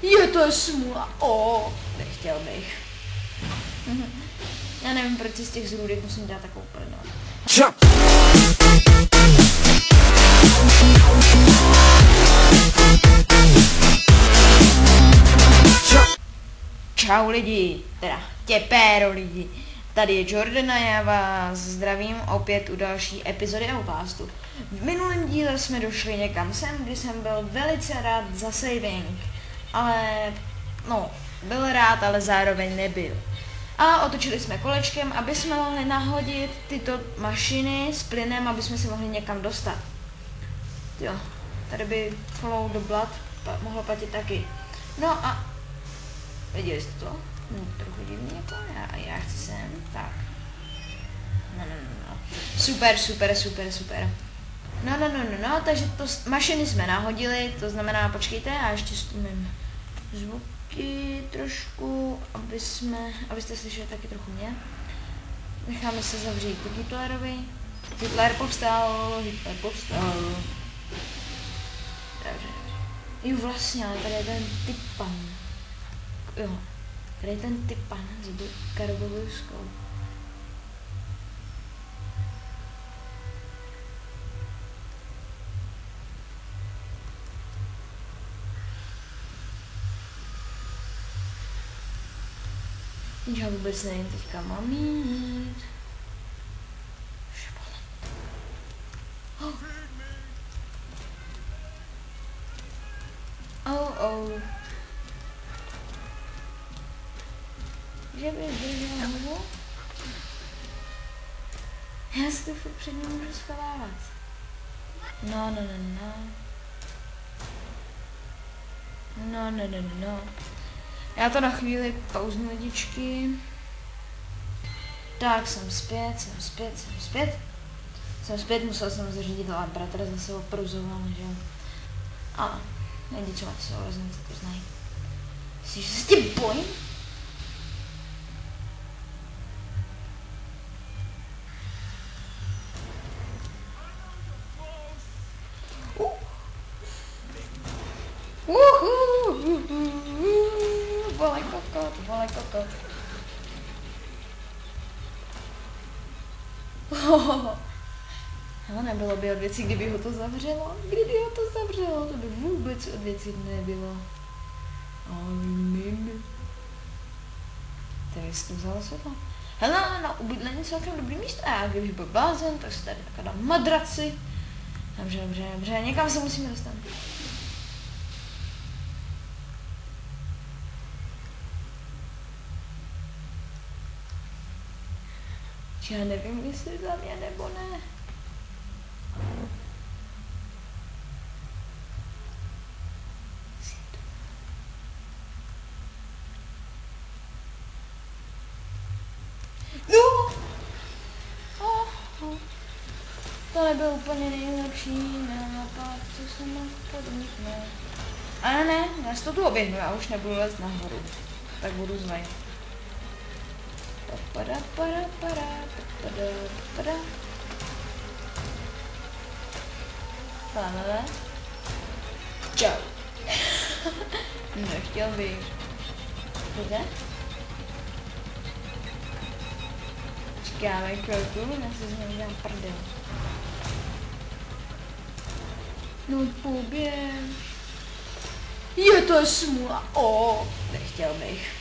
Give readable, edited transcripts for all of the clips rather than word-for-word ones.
Je to smůla. Nechtěl bych. Já nevím, proč si z těch zrůdek musím dát takovou prdel. Čau lidi, teda těpéro lidi. Tady je Jordan a já vás zdravím opět u další epizody Outlastu. V minulém díle jsme došli někam sem, kdy jsem byl velice rád za saving. Ale, byl rád, ale zároveň nebyl. A otočili jsme kolečkem, aby jsme mohli nahodit tyto mašiny s plynem, aby jsme se mohli někam dostat. Jo, tady by Follow the Blood mohlo platit taky. No a viděli jste to? Trochu divný jako, já chci sem, tak. No. Super. No, takže to mašiny jsme nahodili, to znamená, počkejte, já ještě stlumím zvuky trošku, abyste slyšeli taky trochu mě. Necháme se zavřít po Hitlerovi. Hitler povstal. Dobře. Jo, vlastně, ale tady je ten typan. Jo, tady je ten typan s karbovou. Já vůbec nevím teďka mám jít. Že by držel hlavu? Já si to furt před ním můžu schovávat. No. Já to na chvíli pauznu lidičky. Tak, jsem zpět. Musel jsem zařídit, ale bratr zase opruzoval, že jo. Ale, nejde co, máte sourozence, to znají. Myslíš, že se tě bojím? Volej kokot. Ale nebylo by od věcí, kdyby ho to zavřelo. To by vůbec od věcí nebylo. Tady jsi to vzala světlo. Hele, na ubydlení celkem dobrý místo. A kdybych byl blázen, tak si tady taká dám madraci. Dobře, někam se musíme dostat. Já nevím, jestli za mě nebo ne. No! To nebyl úplně nejlepší nápad, co jsem mohl podniknout. Ale ne, já si to tu oběhnu, já už nebudu lézt nahoru. Tak budu zvaj. Čau. Nechtěl bych. Kde? Čekáme chvilku, já si z něj dám prdel. No poběž. Je to smůla. Nechtěl bych.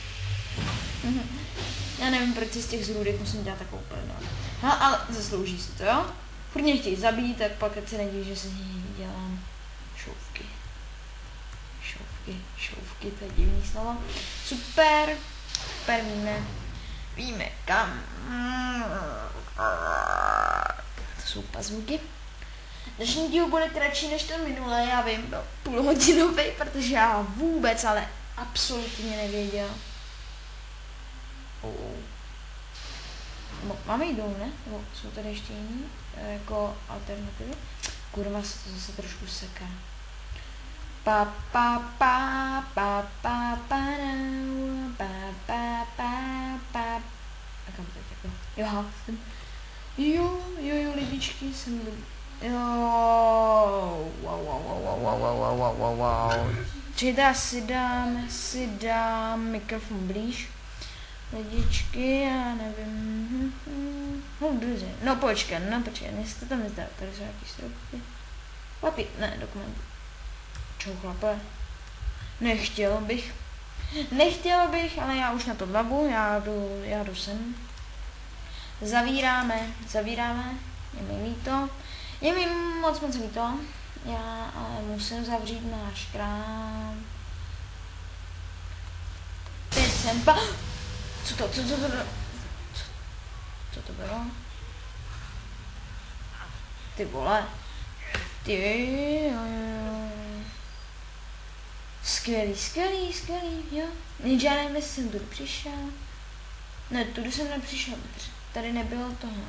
Já nevím, proč si z těch zrůdek musím dělat takovou prdel. Ale zaslouží si to, jo? Furt mě chtějí zabít, tak pak ať se nedějí, že se z něj dělám šouvky. Šouvky, to je divný slovo. Super, víme kam. To jsou pazvuky. Dnešní díl bude kratší než ten minulé, já vím, byl půlhodinový, protože já vůbec, ale absolutně nevěděl. Máme jít dolů, ne? Nebo jsou tady ještě jiný? Jako alternativy? Kurva, se to zase trošku seká. A kam teď jako? Jo, lidičky, jsem Jo, wow. Čili si dám mikrofon blíž. Lidičky, já nevím. No počkej, jestli to tam nezdá, tady jsou nějaký stropy. Papír, ne, dokumenty. Čau chlape. Nechtěl bych, ale já už na to dlabu, já jdu sem. Zavíráme, je mi líto. Je mi moc líto, já ale musím zavřít náš krám. Teď jsem Co to bylo? Ty vole. Skvělý, jo. Jenže já nevím, jestli jsem tudy přišel. Ne, tudy jsem nepřišel, tady nebylo tohle.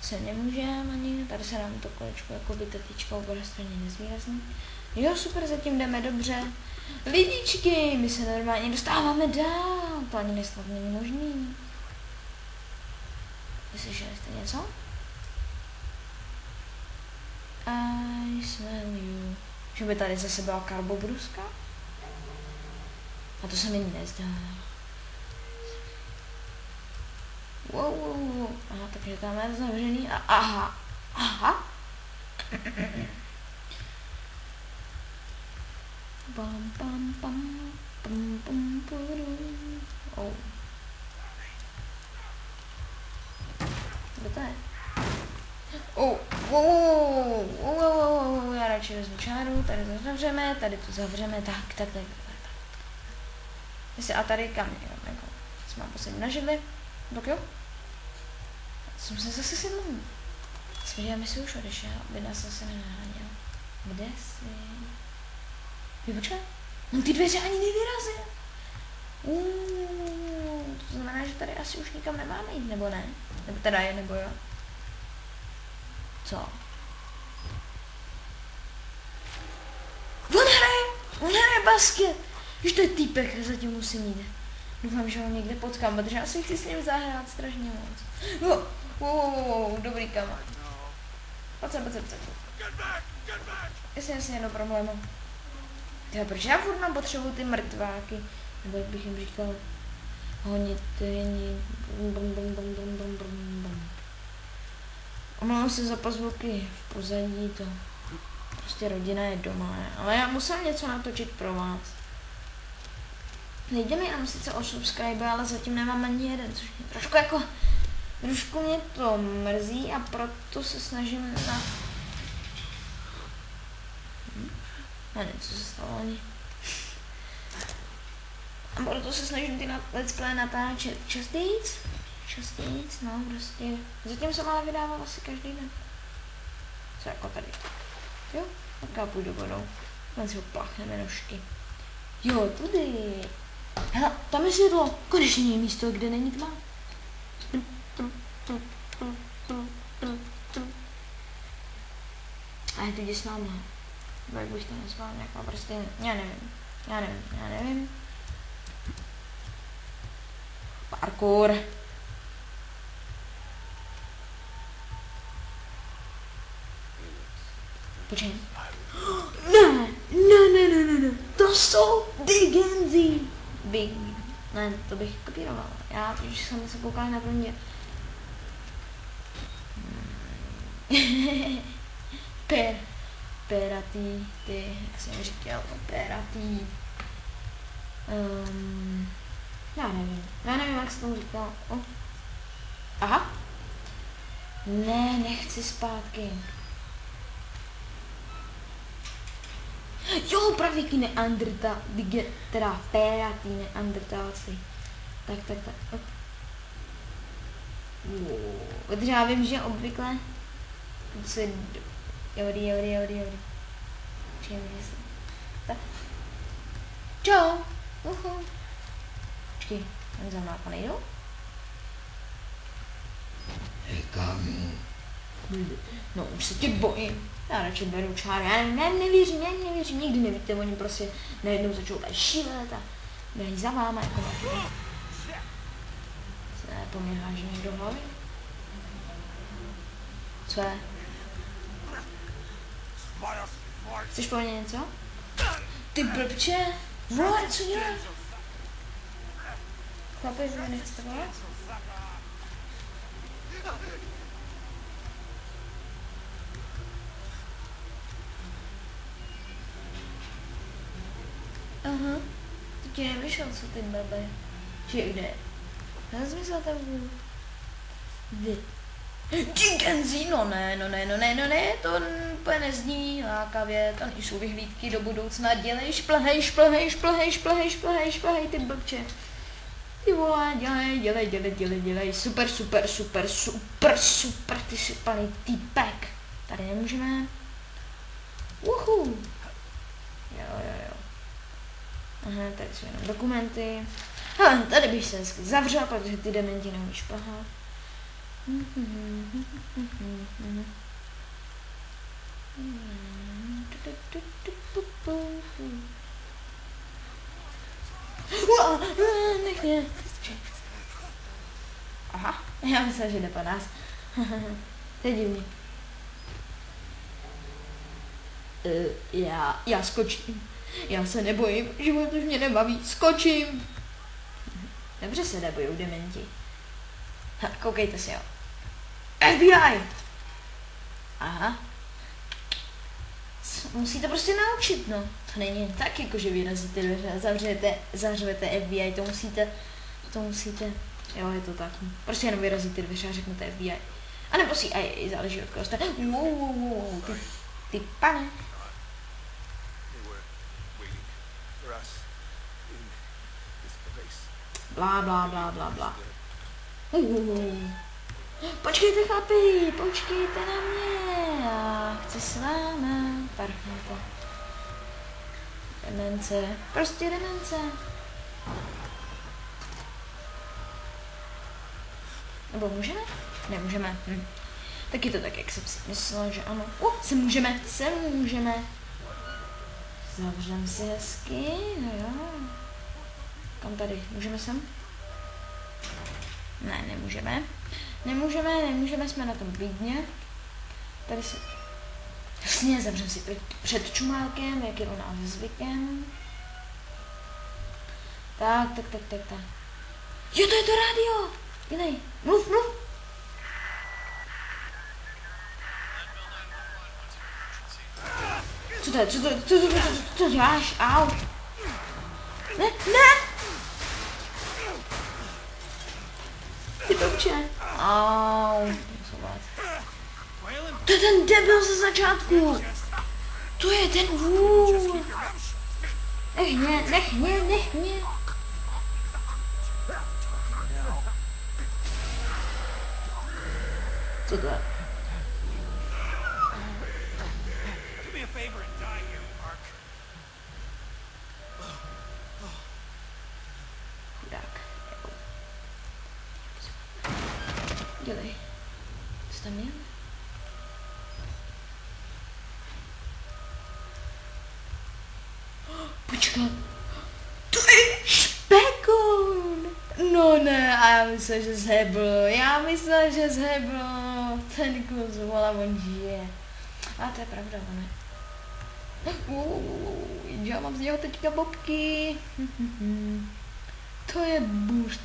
Se nemůžeme ani, tady se nám to kolečko jako by tetičkou bude straně nezvýrazný. Jo, super, zatím jdeme dobře. Lidičky, my se normálně dostáváme dál, to ani nesnad není možný. Slyšeli jste něco? I smell you. Že by tady zase byla karbobruska? A to se mi nezdá. Wow. Aha, takže tam je zavřený a aha. Pam. Oh. Kde to je? Wow, já radši vezmu čáru, tady to zavřeme, tak. Jestli a tady kam jako, se mám poslední na židli, tak jo. Jsem se zase sedl. Svěděl si už odešel, aby nás zase nenaháněl. Kde jsi? Počkej, on ty dveře ani nevyrazil. To znamená, že tady asi už nikam nemáme jít, nebo ne? Nebo teda je, nebo jo? Co? On hraje basket! Víš, to je týpek, zatím musím jít. Doufám, že ho někde potkám, protože asi chci s ním zahrát strašně moc. Wow, dobrý kamarád. Pojď sem. Jasně, no problému. Tyhle, proč já furt mám potřebuji ty mrtváky? Nebo jak bych jim říkal, honit. Omlouvám se za pozvuky v pozadí, to prostě rodina je doma, ne? Ale já musím něco natočit pro vás. Nejde mi jenom sice o subscribe, ale zatím nemám ani jeden, což mě trošku mě to mrzí a proto se snažím na... Nevím, co se stalo ani. A proto se snažím ty let's play natáčet častějíc, no prostě. Zatím jsem ale vydával asi každý den. Co jako tady. Jo, tak já půjdu vodou. Tam si ho pláchneme nožky. Jo, tudy. Hele, tam je světlo. Konečně je místo, kde není tma. A je tu děsná mlha. Jak bych to nazval, nějaká prostě, já nevím. Parkour. Počkej. Ne. To jsou Big. Ne, to bych kopíroval. Já už jsem se koukal na první. Peratý, ty, jak jsem říkal, peratý. Já nevím, jak se tomu říkal. Aha. Ne, nechci zpátky. Jo, pravěký neandrta, teda peratý neandrtálci. Tak. Protože já vím, že obvykle se... Jody. Tak. Čau. Počkej, on za mnou nejdu? No, už se tě bojím. Já radši beru čáru, já nevěřím, nikdy nevíte, oni prostě najednou začnou tady šílet a běhají za váma, jako na se po mě háže někdo hlavy. Co je? Chceš povědět něco? Ty blbče! Vole, co děláš? Chápeš, že mi nechcete volat? Aha, to ti nevyšel, co ty blbe. Či kde? Nezmysl tam budu. Vy. Chickensy, no ne, to úplně nezní lákavě, to nejsou vyhlídky do budoucna, dělej, šplhej, ty blbče. Ty vole, dělej, super, ty sypaný týpek. Tady nemůžeme. Uhu. Jo. Aha, tady jsou jenom dokumenty. Hele, tady bych se hezky zavřel, protože ty dementi neumí šplhat. Nech mě. Aha, já myslím, že jde po nás. To je divný. Já skočím. Já se nebojím, život už mě nebaví. Skočím. Dobře se nebojou dementi. Ha, koukejte si, jo. FBI! Aha. Musíte prostě naučit, no. To není jen tak, jako že vyrazíte dveře a zavřete FBI, to musíte, jo, je to tak. Prostě jenom vyrazíte dveře a řeknete FBI. A nebo CIA, záleží od koho jste. Wow, ty pane. Blá. Počkejte, chlapi, počkejte na mě, já chci s váma, parchněte. Demence, prostě demence. Nebo můžeme? Nemůžeme. Tak je to tak, jak jsem si myslela, že ano. Se můžeme. Zavřem si hezky, no jo. Kam tady? Můžeme sem? Ne, nemůžeme, jsme na tom klidně. Tady si... Jasně, zavřem si před čumálkem, jak je u nás zvykem. Tak. Jo, to je to rádio! Dělej, mluv! Co děláš? Au! Ne! Ty blbče. Au. To je ten debil ze začátku. To je ten Nech mě. Co to je? Dělej. Co tam je? Počkat. To je špekun. No ne, a já myslím, že zhebl. Ten kluk zvola, on žije. A to je pravda, ne? Já mám z něho teďka bobky. To je boost.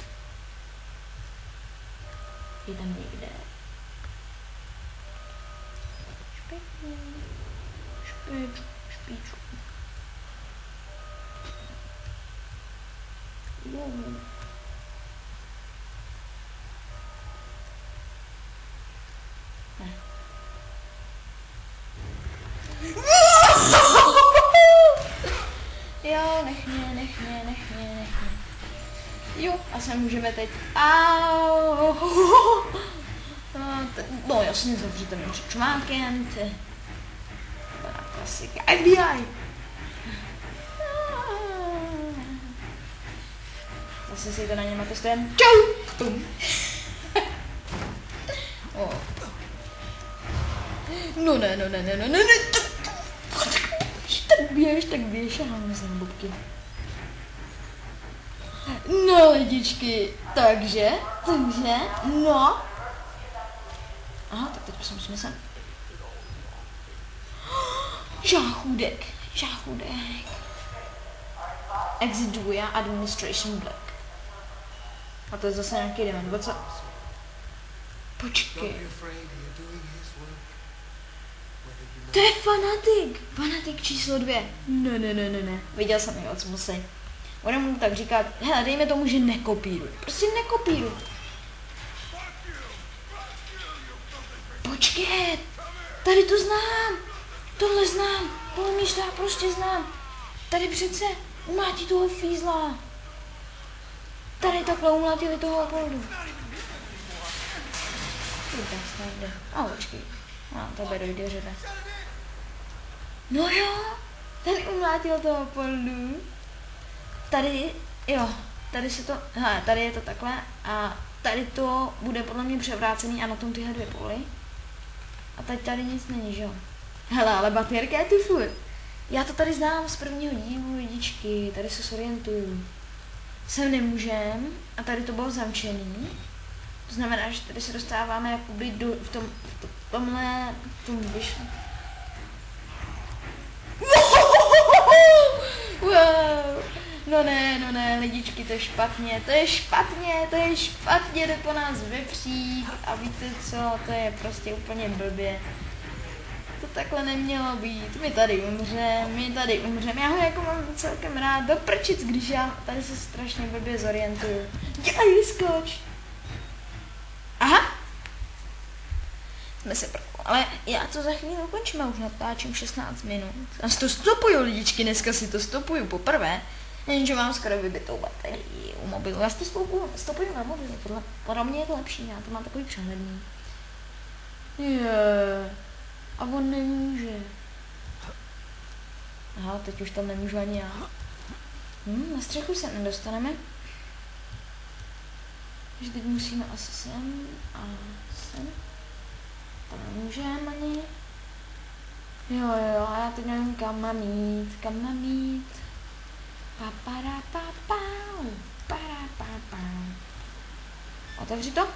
Je tam někde. Špičku. Ne. Jo, nech mě. Jo, a se můžeme teď. Au. No jasně, zavřete mě před čumánkem, to je klasika. FBI! Zase si to na něma testujeme. Čau! Pum. No ne. Tak běž, aha, myslím na bobky. No lidičky, takže, no. Aha, tak teď musím sem. Žáchůdek. Exit Dwyer Administration Black. A to je zase nějaký demon. Co? Počkej. To je fanatik. Fanatik číslo 2. Ne. Viděl jsem jeho, co musí. On mu tak říká, hele, dejme tomu, že nekopíruj. Prostě nekopíruj. Počkej. Tady to znám. Tohle znám. Tohle místo já prostě znám. Tady přece umlátí toho fízla. Tady takhle umlátili toho Apoldu. Počkej. Tebe dojde řada. No jo, tady umlátil toho Apoldu. Tady, jo, tady se to, hele, tady je to takhle a tady to bude podle mě převrácený a na tom tyhle 2 poli. A teď tady nic není, že jo. Hele, ale baterka je tu furt. Já to tady znám z prvního dílu, lidičky, tady se sorientuju. Sem nemůžem a tady to bylo zamčený. To znamená, že tady se dostáváme jakoby v tomhle vyšlo. Wow. No ne, lidičky, to je špatně, jde po nás vepřík a víte co, to je prostě úplně blbě. To takhle nemělo být, my tady umřeme, já ho jako mám celkem rád, do prčic, když já tady se strašně blbě zorientuju. Dělej, vyskoč! Aha! Jsme se ale já to za chvíli ukončím, už natáčím 16 minut. A to stopuju, lidičky, dneska si to stopuju poprvé. Jenže mám skoro vybitou baterii u mobilu. Já si to stopuju na mobilu, podle mě je to lepší, já to mám takový přehledný. A on nemůže. Aha, teď už tam nemůžu ani já. Na střechu se nedostaneme. Takže teď musíme asi sem a sem. Tam nemůžeme ani. Jo, a já teď nevím kam mám jít. Otevři to.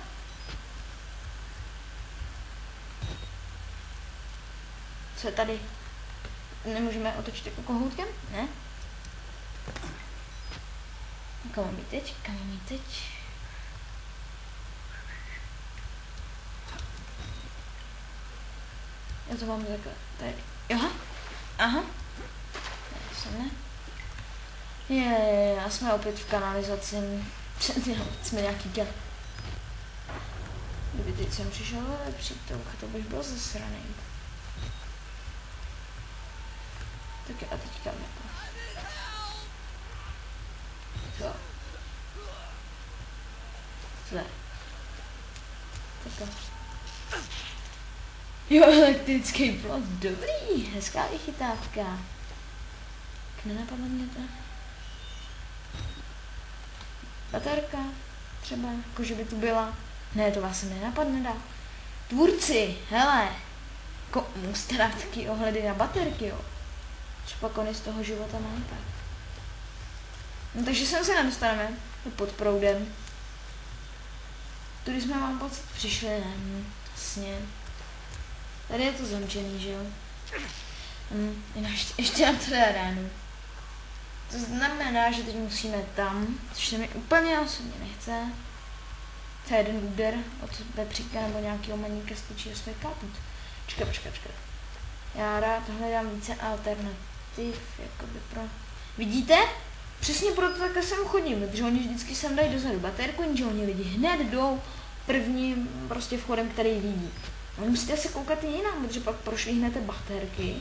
Co je tady? Nemůžeme otočit jako kohoutkem? Ne? Kam mám jít teď? Já to mám takhle. Tady. Aha. Ne. A jsme opět v kanalizaci. Jsme nějaký děl. Kdyby teď jsem přišel přítel, to bych byl zasraný. Tak a teďka jako. Co? Zle. Takhle. Jo, elektrický plot, dobrý, hezká vychytávka. Tak nenapadlo mě to. Baterka, třeba, jakože by tu byla. Ne, to vás se nenapadne dá. Tvůrci, hele, musíte dát taky ohledy na baterky, jo. Co pak oni z toho života mají tak. No takže sem se nedostaneme, pod proudem. Tudy jsme, mám pocit, přišli, ne, jasně. Tady je to zamčený, že jo? Ještě nám to dá ránu. To znamená, že teď musíme tam, což se mi úplně osobně nechce. To je jeden úder od vepříka nebo nějakého maníka stačí jsme kaput. Počkej. Já rád hledám více alternativ, jakoby pro... Vidíte? Přesně proto takhle sem chodím, protože oni vždycky sem dají dozadu baterku, jenže oni lidi hned jdou prvním prostě vchodem, který vidí. A musíte se koukat i jinam, protože pak prošvihnete baterky,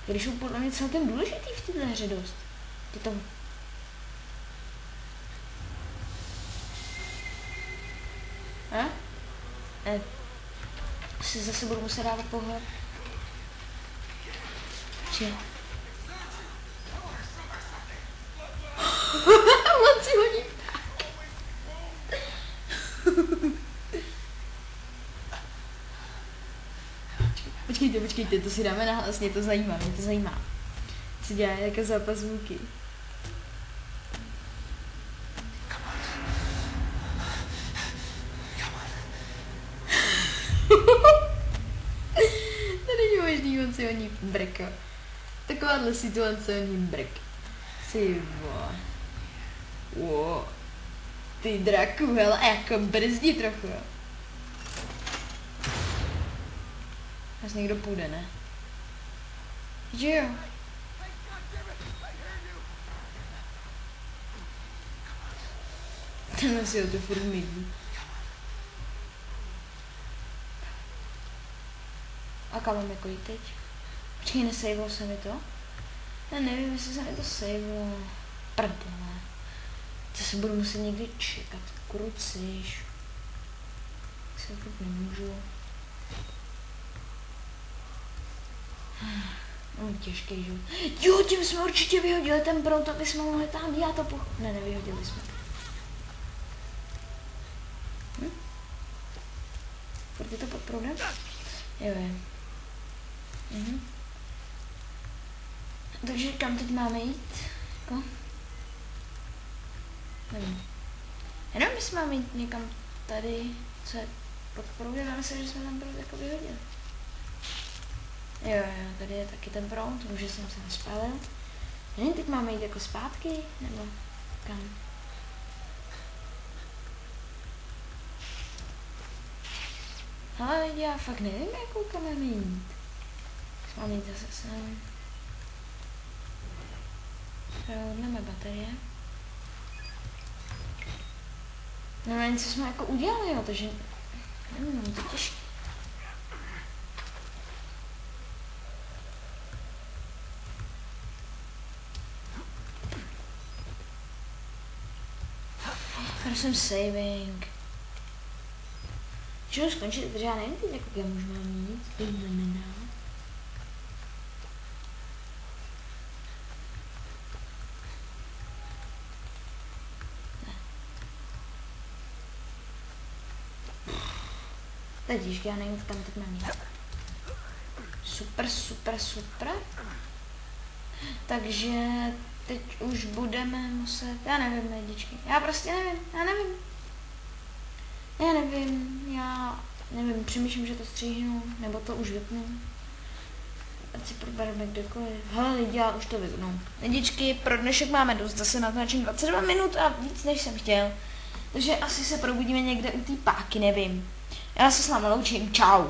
které jsou podle mě celkem důležitý v této hře dost. Je to... Si zase budu muset dávat pohled. Či? On si hodí tak. Počkejte, to si dáme nahlas, mě to zajímá. Co dělá, jaké zápas zvuky. To není možný, on si honí brko. Takováhle situace není brk. Ty vole. Wow. Ty draku, hele, jako brzdí trochu, jo. Asi někdo půjde, ne? Že jo. Tenhle si ho to furt mydlí. A kam mám jako jít teď? Počkej, nesejvil se mi to? Já nevím, jestli se mi to sejvilo. Prdele. To se budu muset někdy čekat. Kruciš. Se furt nemůžu. No, těžký život. Jo, tím jsme určitě vyhodili ten prout, aby jsme mohli tam, já to Ne, nevyhodili jsme. Furt je to pod proudem? Jo, je. Takže kam teď máme jít? Jako? Nevím. Jenom jestli máme jít někam tady, co je pod proudem, já myslím, že jsme tam proud jako vyhodili. Jo, tady je taky ten proud, už jsem se nespálil. Nevím, teď máme jít jako zpátky, nebo kam? Ale já fakt nevím, jakou kam máme jít. Máme jít zase sem. Proudneme baterie. Nevím, co jsme jako udělali, jo, takže nevím, to těžké. Prosím, saving. Čeho skončit, protože já nevím teď, jako já můžu mám jít, to znamená. Teď já nevím, kam teď mám jít. Super, super, super. Takže teď už budeme muset, já nevím, lidičky, já prostě nevím, já nevím, přemýšlím, že to stříhnu, nebo to už vypnu. Ať si probereme kdekoliv. Hele lidi, já už to vypnu. Lidičky, pro dnešek máme dost, zase natáčím 22 minut a víc než jsem chtěl. Takže asi se probudíme někde u té páky, nevím. Já se s vámi loučím, čau.